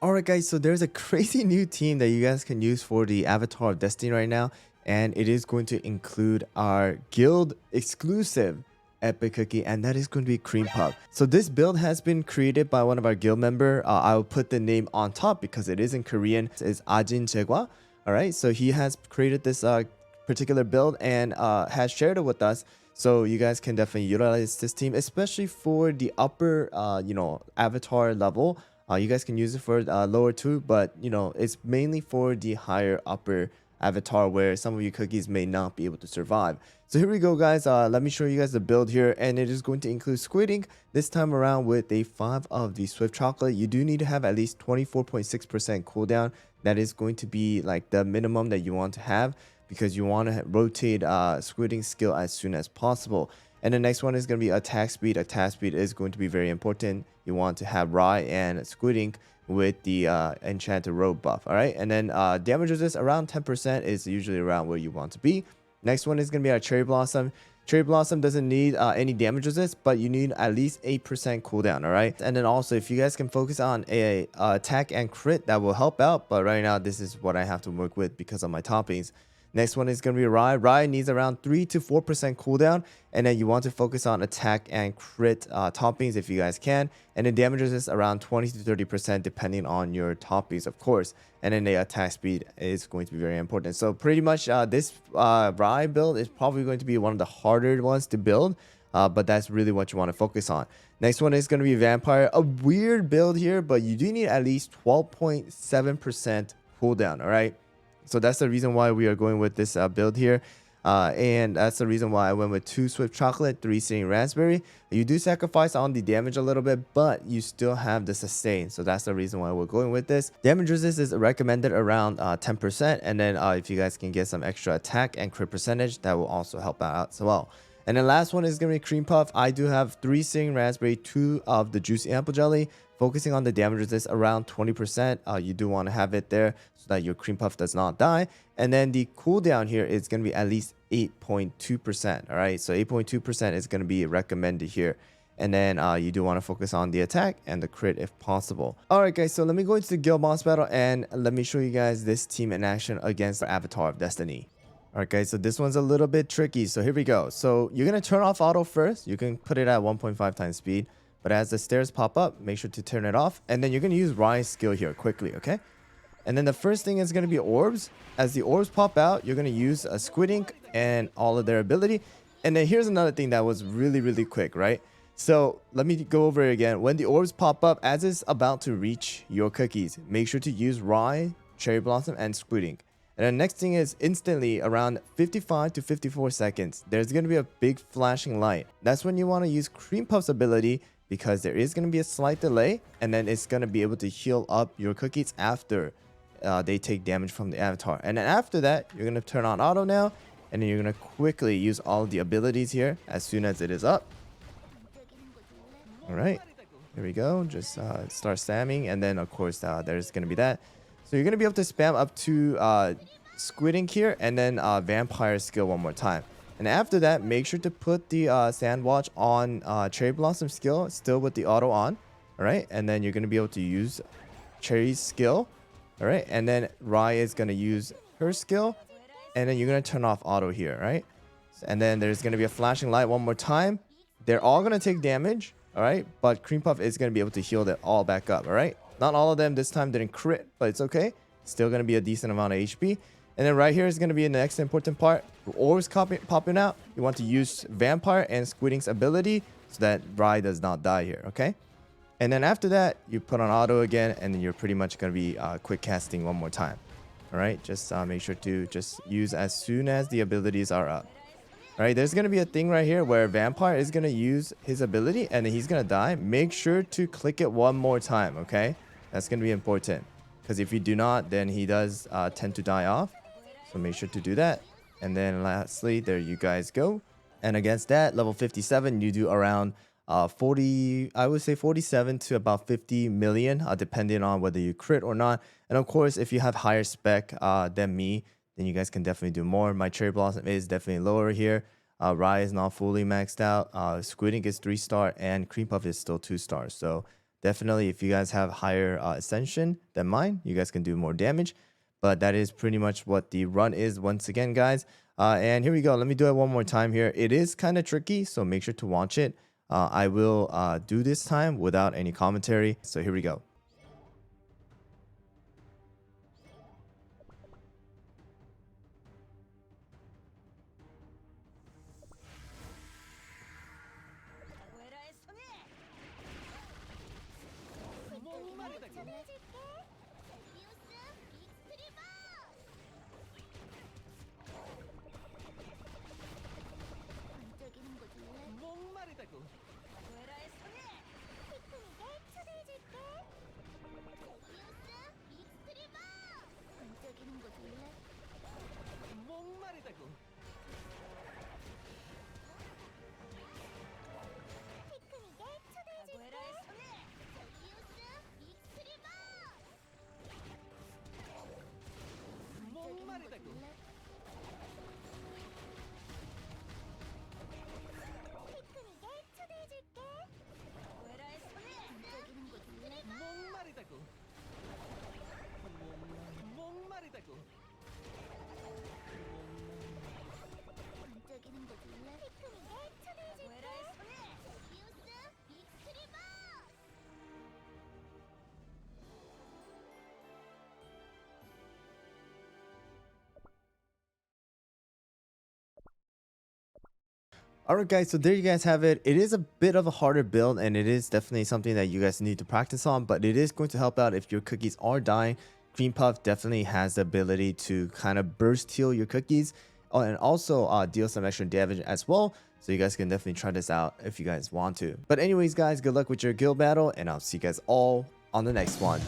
Alright guys, so there's a crazy new team that you guys can use for the Avatar of Destiny right now, and it is going to include our guild exclusive epic cookie, and that is going to be Cream Puff. So this build has been created by one of our guild member. I'll put the name on top because it is in Korean. It's A진제과. Alright, so he has created this particular build and has shared it with us. So you guys can definitely utilize this team, especially for the upper, avatar level. You guys can use it for lower too, but it's mainly for the higher upper avatar where some of your cookies may not be able to survive. So here we go, guys. Let me show you guys the build here, and it is going to include Squid Ink this time around with a 5 of the Swift Chocolate. You do need to have at least 24.6% cooldown. That is going to be like the minimum that you want to have, because you want to rotate Squid Ink skill as soon as possible. And the next one is going to be attack speed. Attack speed is going to be very important. You want to have Rye and Squid Ink with the enchanted robe buff. All right, and then damage resist around 10% is usually around where you want to be. Next one is going to be our Cherry Blossom. Cherry Blossom doesn't need any damage resist, but you need at least 8% cooldown. All right, and then also if you guys can focus on a attack and crit, that will help out. But right now this is what I have to work with because of my toppings. Next one is going to be Rye. Rye needs around 3 to 4% cooldown, and then you want to focus on attack and crit toppings if you guys can, and the damage resist around 20 to 30% depending on your toppings, of course. And then the attack speed is going to be very important. So pretty much this Rye build is probably going to be one of the harder ones to build, but that's really what you want to focus on. Next one is going to be Vampire. A weird build here, but you do need at least 12.7% cooldown. All right, so that's the reason why we are going with this build here. And that's the reason why I went with 2 Swift Chocolate, 3 Singing Raspberry. You do sacrifice on the damage a little bit, but you still have the sustain. So that's the reason why we're going with this. Damage resist is recommended around 10%. And then if you guys can get some extra attack and crit percentage, that will also help out as well. And then last one is going to be Cream Puff. I do have 3 Singing Raspberry, 2 of the Juicy Apple Jelly. Focusing on the damage resist around 20%. You do want to have it there so that your Cream Puff does not die. And then the cooldown here is going to be at least 8.2%. All right, so 8.2% is going to be recommended here. And then you do want to focus on the attack and the crit if possible. All right, guys, so let me go into the guild boss battle and let me show you guys this team in action against the Avatar of Destiny. All right, guys, so this one's a little bit tricky. So here we go. So you're going to turn off auto first. You can put it at 1.5 times speed. But as the stairs pop up, make sure to turn it off. And then you're going to use Rye's skill here quickly, okay? And then the first thing is going to be orbs. As the orbs pop out, you're going to use a Squid Ink and all of their ability. And then here's another thing that was really, really quick, right? So let me go over it again. When the orbs pop up, as it's about to reach your cookies, make sure to use Rye, Cherry Blossom, and Squid Ink. And the next thing is instantly around 55 to 54 seconds, there's going to be a big flashing light. That's when you want to use Cream Puff's ability, because there is going to be a slight delay, and then it's going to be able to heal up your cookies after they take damage from the avatar. And then after that, you're going to turn on auto now, and then you're going to quickly use all of the abilities here as soon as it is up. All right, here we go. Just start spamming, and then of course there's going to be that. So you're going to be able to spam up to Squid Ink here, and then Vampire skill one more time. And after that, make sure to put the Sandwatch on Cherry Blossom skill, still with the auto on. All right, and then you're going to be able to use Cherry's skill. All right, and then Rye is going to use her skill, and then you're going to turn off auto here, right? And then there's going to be a flashing light one more time. They're all going to take damage, all right? But Cream Puff is going to be able to heal that all back up, all right? Not all of them this time didn't crit, but it's okay. Still going to be a decent amount of HP. And then right here is going to be the next important part. Orbs popping out. You want to use Vampire and Squid Ink's ability so that Rye does not die here, okay? And then after that, you put on auto again, and then you're pretty much going to be quick casting one more time. All right, just make sure to just use as soon as the abilities are up. All right, there's going to be a thing right here where Vampire is going to use his ability, and then he's going to die. Make sure to click it one more time, okay? That's going to be important, because if you do not, then he does tend to die off. So make sure to do that. And then lastly, there you guys go. And against that, level 57, you do around 40, I would say 47 to about 50 million, depending on whether you crit or not. And of course, if you have higher spec than me, then you guys can definitely do more. My Cherry Blossom is definitely lower here. Rye is not fully maxed out. Squid Ink is 3-star, and Cream Puff is still 2 stars. So Definitely, if you guys have higher ascension than mine, you guys can do more damage. But that is pretty much what the run is once again, guys. And here we go. Let me do it one more time here. It is kind of tricky, so make sure to watch it. I will do this time without any commentary. So here we go. Alright guys, so there you guys have it. It is a bit of a harder build and it is definitely something that you guys need to practice on, but it is going to help out if your cookies are dying. Cream Puff definitely has the ability to kind of burst heal your cookies and also deal some extra damage as well. So you guys can definitely try this out if you guys want to. But anyways guys, good luck with your guild battle and I'll see you guys all on the next one.